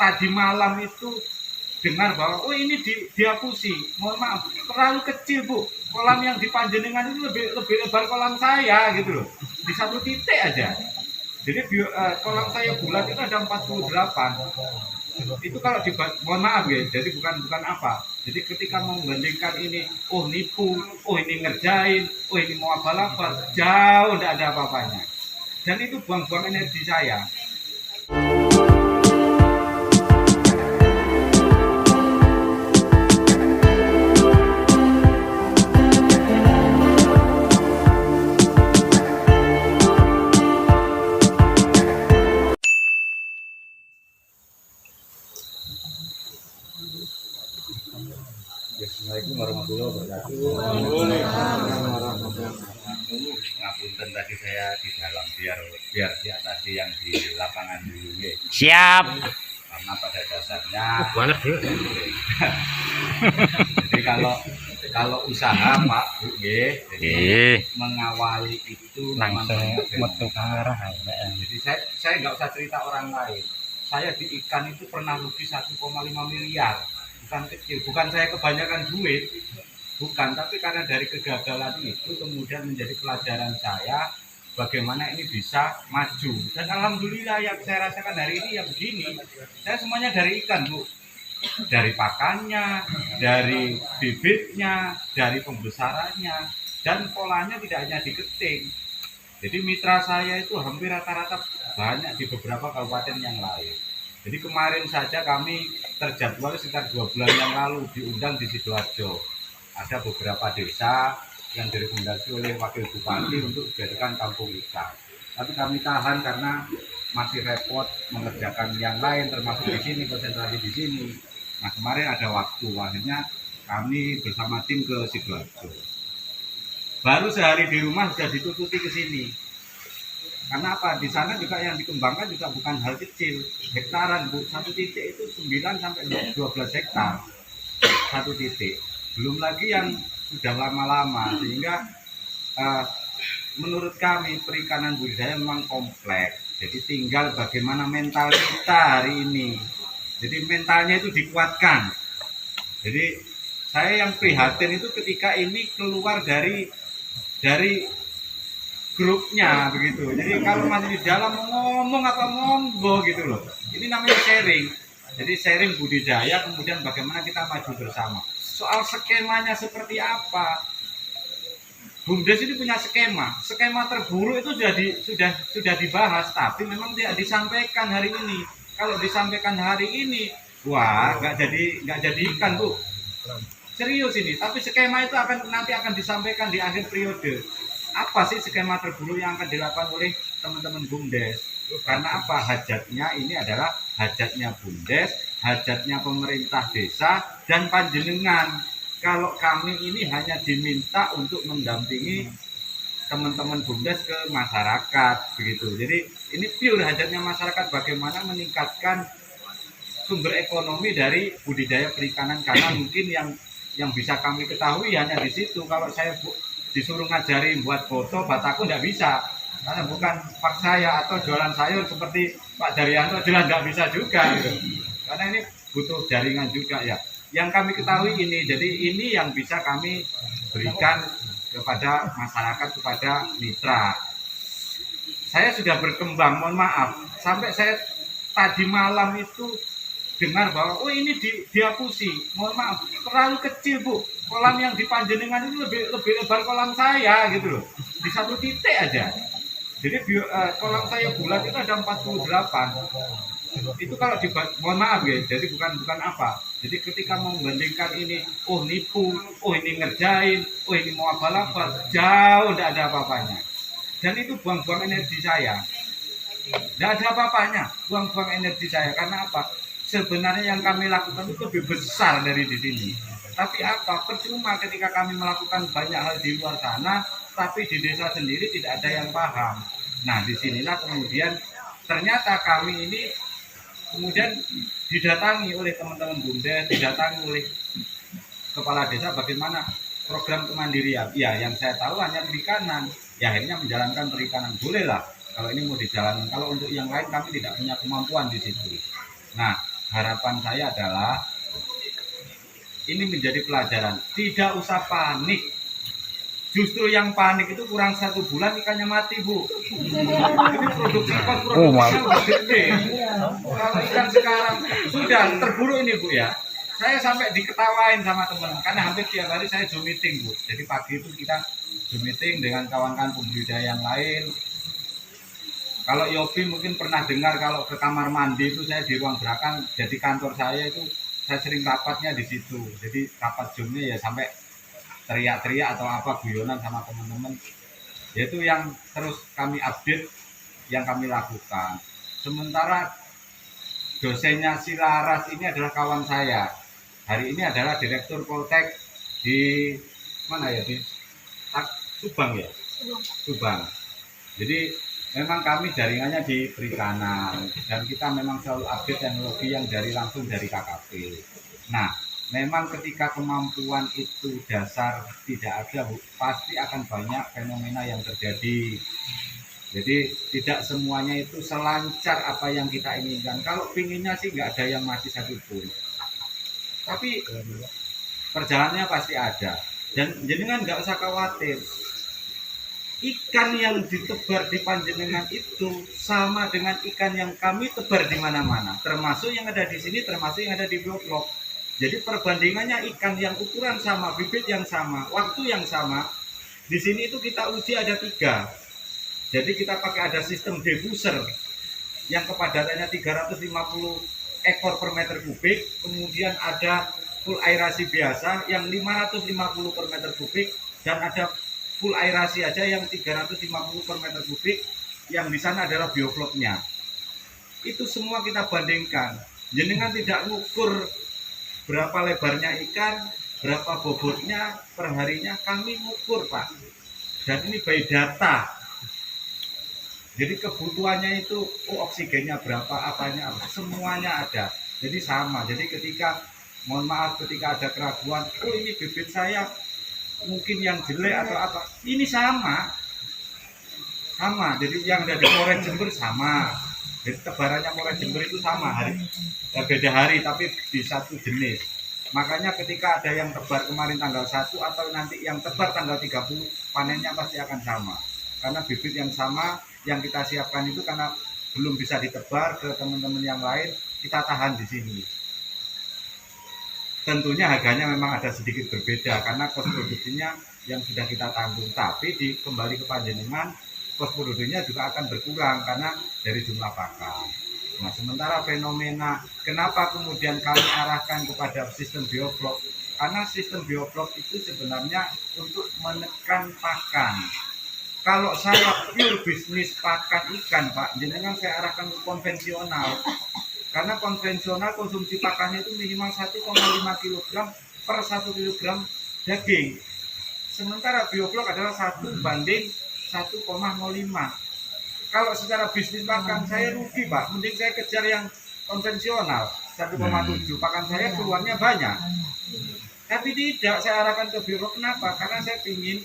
tadi malam itu dengar bahwa oh ini dihapusi. Mohon maaf, terlalu kecil Bu. Kolam yang di Panjenengan itu lebih lebar kolam saya gitu loh. Di satu titik aja. Jadi kolam saya bulat itu ada 48. Itu kalau mohon maaf ya, jadi bukan apa. Jadi ketika membandingkan ini, oh nipu, oh ini ngerjain, oh ini mau abal-abal, jauh tidak ada apa-apanya. Dan itu buang-buang energi saya. Assalamualaikum warahmatullahi wabarakatuh. Ngapunten tadi saya di dalam biar diatasi yang di lapangan dulu ya. Siap. Karena pada dasarnya Banget ya. jadi kalau usaha Pak Bu ya, jadi mengawali itu langsung metu kamera. Jadi saya nggak usah cerita orang lain. Saya di ikan itu pernah rugi 1,5 miliar. Bukan kecil, bukan saya kebanyakan duit, bukan, tapi karena dari kegagalan itu kemudian menjadi pelajaran saya bagaimana ini bisa maju. Dan alhamdulillah yang saya rasakan hari ini ya begini, saya semuanya dari ikan Bu, dari pakannya, dari bibitnya, dari pembesarannya, dan polanya tidak hanya di keting. Jadi mitra saya itu hampir rata-rata banyak di beberapa kabupaten yang lain. Jadi kemarin saja kami terjadwal sekitar 2 bulan yang lalu diundang di Sidoarjo. Ada beberapa desa yang direkomendasi oleh Wakil Bupati untuk dijadikan kampung ikan. Tapi kami tahan karena masih repot mengerjakan yang lain, termasuk di sini, konsentrasi di sini. Nah kemarin ada waktu, akhirnya kami bersama tim ke Sidoarjo. Baru sehari di rumah sudah ditutupi ke sini. Karena apa? Di sana juga yang dikembangkan juga bukan hal kecil, hektaran Bu. Satu titik itu 9 sampai 12 hektar. Satu titik. Belum lagi yang sudah lama-lama, sehingga menurut kami perikanan budidaya memang kompleks. Jadi tinggal bagaimana mental kita hari ini. Jadi mentalnya itu dikuatkan. Jadi saya yang prihatin itu ketika ini keluar dari grupnya begitu. Jadi kalau masih di dalam ngomong apa monggo gitu loh. Ini namanya sharing. Jadi sharing budidaya, kemudian bagaimana kita maju bersama. Soal skemanya seperti apa? BUMDes ini punya skema. Skema terburuk itu sudah dibahas, tapi memang tidak disampaikan hari ini. Kalau disampaikan hari ini, wah nggak jadi ikan Bu. Serius ini. Tapi skema itu nanti akan disampaikan di akhir periode. Apa sih skema terburuk yang akan dilakukan oleh teman-teman BUMDes? Karena apa? Hajatnya ini adalah hajatnya BUMDes, hajatnya pemerintah desa, dan Panjenengan. Kalau kami ini hanya diminta untuk mendampingi teman-teman BUMDes ke masyarakat, begitu. Jadi ini pure hajatnya masyarakat bagaimana meningkatkan sumber ekonomi dari budidaya perikanan, karena mungkin yang bisa kami ketahui hanya di situ. Kalau saya disuruh ngajarin buat foto bataku nggak bisa, karena bukan pak saya atau jualan sayur seperti Pak Daryanto, jelas nggak bisa juga gitu. Karena ini butuh jaringan juga ya. Yang kami ketahui ini, jadi ini yang bisa kami berikan kepada masyarakat, kepada mitra. Saya sudah berkembang, mohon maaf, sampai saya tadi malam itu dengar bahwa oh ini dihapusi. Mohon maaf, terlalu kecil Bu. Kolam yang di Panjenengan itu lebih lebar kolam saya gitu loh. Di satu titik aja. Jadi kolam saya bulat itu ada 48. Itu kalau mohon maaf ya, jadi bukan apa. Jadi ketika membandingkan ini, oh nipu, oh ini ngerjain, oh ini mau abal-abal, jauh tidak ada apa-apanya. Dan itu buang-buang energi saya. Tidak ada apa-apanya, buang-buang energi saya. Karena apa? Sebenarnya yang kami lakukan itu lebih besar dari di sini. Tapi apa? Percuma ketika kami melakukan banyak hal di luar sana, tapi di desa sendiri tidak ada yang paham. Nah, disinilah kemudian ternyata kami ini kemudian didatangi oleh teman-teman BUMDes, didatangi oleh kepala desa bagaimana program kemandirian. Ya, yang saya tahu hanya perikanan. Ya, akhirnya menjalankan perikanan. Bolehlah kalau ini mau dijalankan. Kalau untuk yang lain kami tidak punya kemampuan di situ. Nah, harapan saya adalah ini menjadi pelajaran, tidak usah panik. Justru yang panik itu kurang 1 bulan ikannya mati, Bu. Ini produksi ikan produksinya udah gede. Kalau ikan sekarang sudah terburuk ini, Bu ya. Saya sampai diketawain sama teman karena hampir tiap hari saya Zoom meeting, Bu. Jadi pagi itu kita Zoom meeting dengan kawan-kawan pembudidaya yang lain. Kalau Yopi mungkin pernah dengar kalau ke kamar mandi itu saya di ruang belakang, jadi kantor saya itu saya sering rapatnya di situ. Jadi rapat Zoom-nya ya sampai teriak-teriak atau apa guyonan sama teman-teman, yaitu yang terus kami update yang kami lakukan. Sementara dosennya si Laras ini adalah kawan saya, hari ini adalah direktur Poltek di mana ya, di Subang ya, Subang. Jadi memang kami jaringannya di perikanan dan kita memang selalu update teknologi yang langsung dari KKP. Nah, memang ketika kemampuan itu dasar tidak ada, Bu, pasti akan banyak fenomena yang terjadi. Jadi tidak semuanya itu selancar apa yang kita inginkan. Kalau pinginnya sih nggak ada yang mati satupun. Tapi perjalanannya pasti ada. Dan jenengan nggak usah khawatir. Ikan yang ditebar di Panjenengan itu sama dengan ikan yang kami tebar di mana-mana. Termasuk yang ada di sini, termasuk yang ada di Bioblok. Jadi perbandingannya ikan yang ukuran sama, bibit yang sama, waktu yang sama. Di sini itu kita uji ada 3. Jadi kita pakai ada sistem diffuser yang kepadatannya 350 ekor per meter kubik. Kemudian ada full aerasi biasa yang 550 per meter kubik. Dan ada full aerasi aja yang 350 per meter kubik. Yang di sana adalah biofloknya. Itu semua kita bandingkan. Jenengan tidak ngukur berapa lebarnya ikan, berapa bobotnya, perharinya kami ngukur, Pak. Dan ini by data. Jadi kebutuhannya itu, oksigennya berapa, apanya, semuanya ada. Jadi sama. Jadi ketika, mohon maaf, ketika ada keraguan, ini bibit saya mungkin yang jelek atau apa, ini sama. Sama. Jadi yang ada di Polres Jember sama. Jadi tebarannya Polres Jember itu sama hari, beda hari tapi di satu jenis. Makanya ketika ada yang tebar kemarin tanggal 1 atau nanti yang tebar tanggal 30, panennya pasti akan sama. Karena bibit yang sama yang kita siapkan itu karena belum bisa ditebar ke teman-teman yang lain, kita tahan di sini. Tentunya harganya memang ada sedikit berbeda karena kos produksinya yang sudah kita tanggung, tapi kembali ke Panjenengan kos produksinya juga akan berkurang karena dari jumlah pakan. Nah, sementara fenomena kenapa kemudian kami arahkan kepada sistem bioblok, karena sistem bioblok itu sebenarnya untuk menekan pakan. Kalau saya pure bisnis pakan ikan, Pak, jenengan saya arahkan ke konvensional. Karena konvensional konsumsi pakannya itu minimal 1,5 kg per 1 kg daging. Sementara bioblok adalah 1:1,05. Kalau secara bisnis pakan saya rugi, Pak. Mending saya kejar yang konvensional 1,7. Pakan saya keluarnya banyak. Tapi tidak, saya arahkan ke bioblok. Kenapa? Karena saya ingin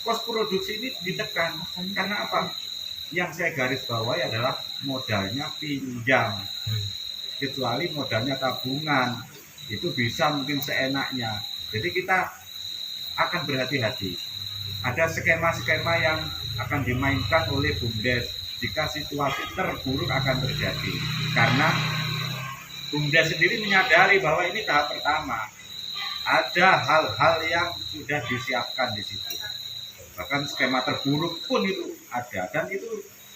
kos produksi ini ditekan. Karena apa? Yang saya garis bawahi adalah modalnya pinjam. Kecuali modalnya tabungan, itu bisa mungkin seenaknya. Jadi kita akan berhati-hati. Ada skema-skema yang akan dimainkan oleh BUMDes jika situasi terburuk akan terjadi. Karena BUMDes sendiri menyadari bahwa ini tahap pertama. Ada hal-hal yang sudah disiapkan di situ. Bahkan skema terburuk pun itu ada, dan itu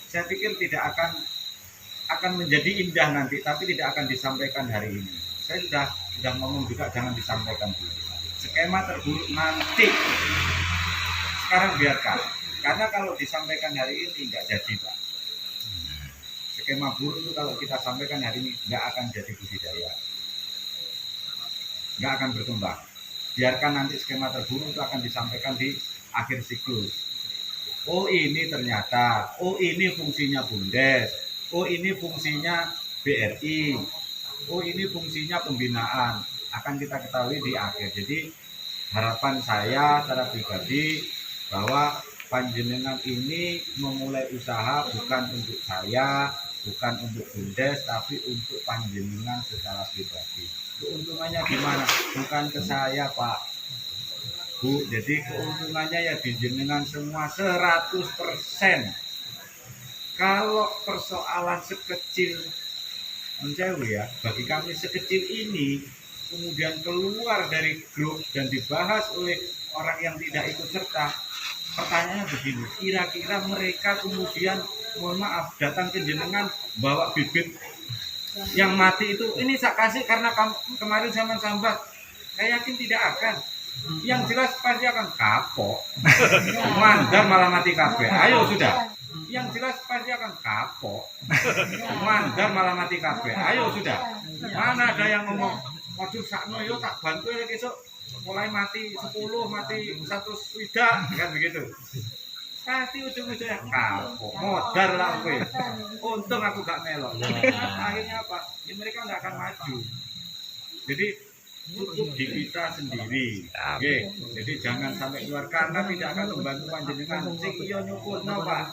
saya pikir tidak akan menjadi indah nanti, tapi tidak akan disampaikan hari ini. Saya sudah ngomong juga jangan disampaikan dulu. Skema terburuk nanti, sekarang biarkan, karena kalau disampaikan hari ini nggak jadi, Pak. Skema buruk itu kalau kita sampaikan hari ini nggak akan jadi budidaya, nggak akan berkembang. Biarkan nanti skema terburuk itu akan disampaikan di akhir siklus. Oh ini ternyata, oh ini fungsinya BUMDes, oh ini fungsinya BRI, oh ini fungsinya pembinaan, akan kita ketahui di akhir. Jadi harapan saya secara pribadi bahwa Panjenengan ini memulai usaha bukan untuk saya, bukan untuk Bundes tapi untuk panjenengan secara pribadi. Keuntungannya gimana? Bukan ke saya Pak Bu, jadi keuntungannya ya di jenengan semua 100%. Kalau persoalan sekecil menjauh ya, bagi kami sekecil ini kemudian keluar dari grup dan dibahas oleh orang yang tidak ikut serta, pertanyaannya begini, kira-kira mereka kemudian mohon maaf datang ke jenengan bawa bibit yang mati itu, ini saya kasih karena kemarin zaman sambat, saya yakin tidak akan. Yang jelas pasti akan kapok, mandar malah mati kabeh. Ayo sudah. Yang jelas pasti akan kapok, mandar malah mati kabeh. Ayo sudah. Mana ada yang ngomong, waduh sakno yo tak bantu lagi esok mulai mati 10, mati 100 widak kan begitu. Pasti ujung-ujungnya kapok, modar lah kowe. Untung aku gak melok. Akhirnya apa? Ya mereka nggak akan maju. Jadi cukup di kita sendiri. Oke, jadi jangan sampai keluar karena tidak akan membantu panjenengan. Sing iya nyukurno Pak.